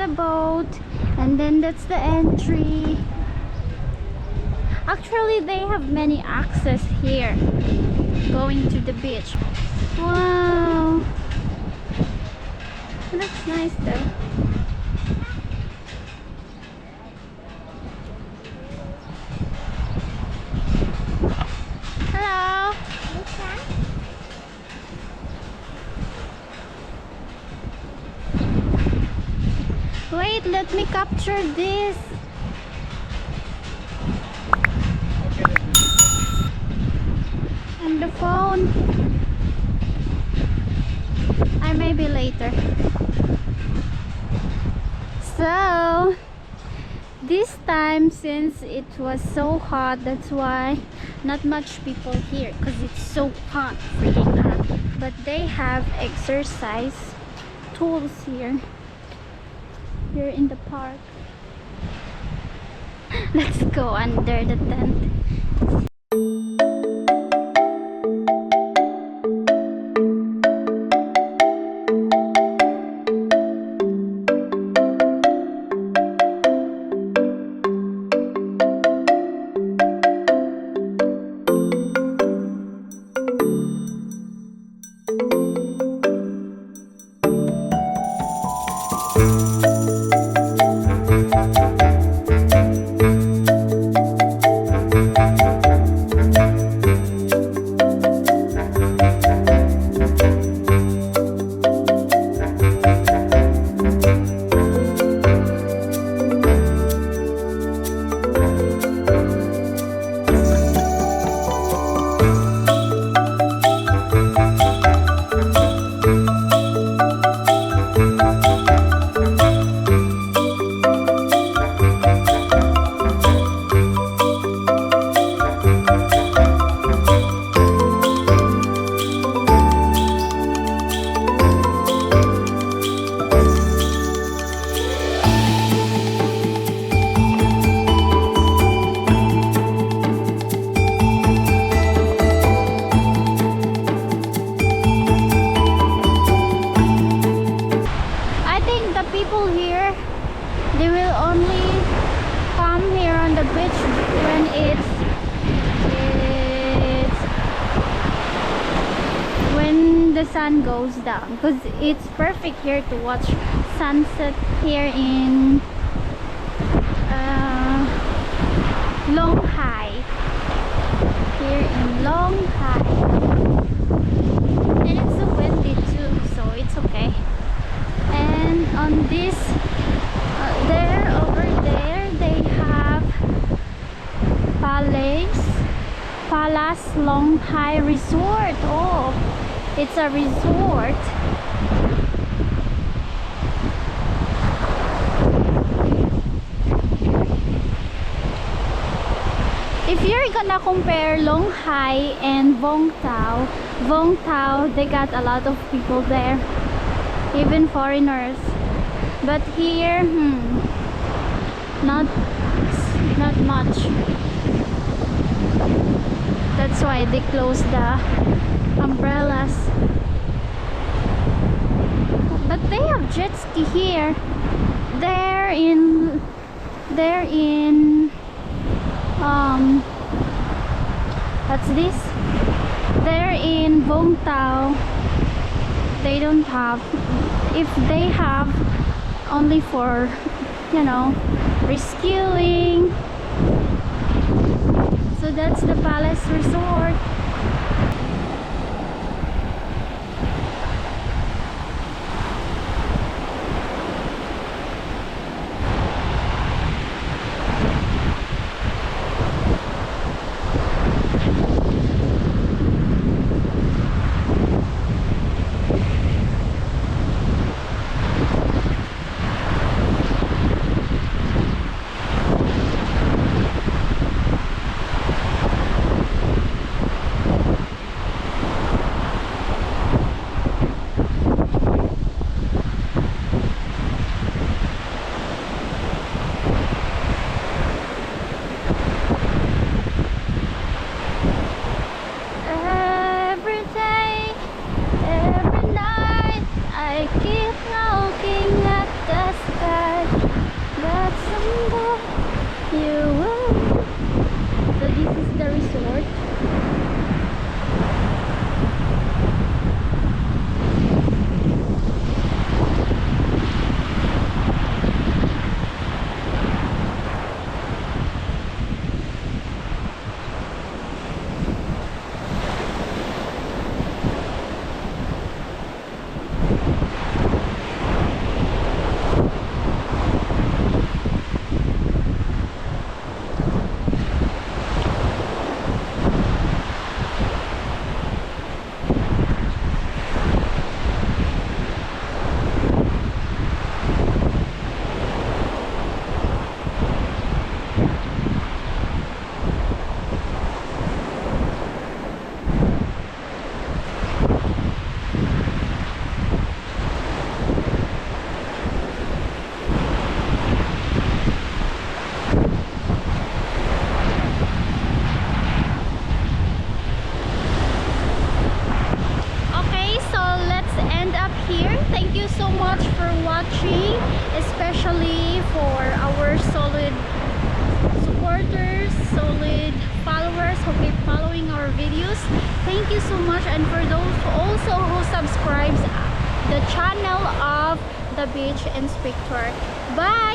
the boat, and then that's the entry. Actually, they have many access here going to the beach. Wow, that's nice though. Hello. Wait, let me capture this. And the phone. I may be later. So this time, since it was so hot, that's why not much people here, because it's so hot, freaking hot. But they have exercise tools here in the park. Let's go under the tent. The sun goes down, because it's perfect here to watch sunset here in Long Hai. Here in Long Hai, and it's so windy too, so it's okay. And on this over there they have Palace Long Hai Resort. Oh, it's a resort. If you're gonna compare Long Hai and Vung Tau, they got a lot of people there, even foreigners. But here, not much. That's why they closed the umbrellas. But they have jet ski here. They're in what's this? They're in Vung Tau. They don't have. If they have, only for, you know, rescuing. So that's the Palace Resort. here. Thank you so much for watching, especially for our solid supporters, solid followers who keep following our videos. Thank you so much, and for those also who subscribes the channel of the Beach Inspector. Bye.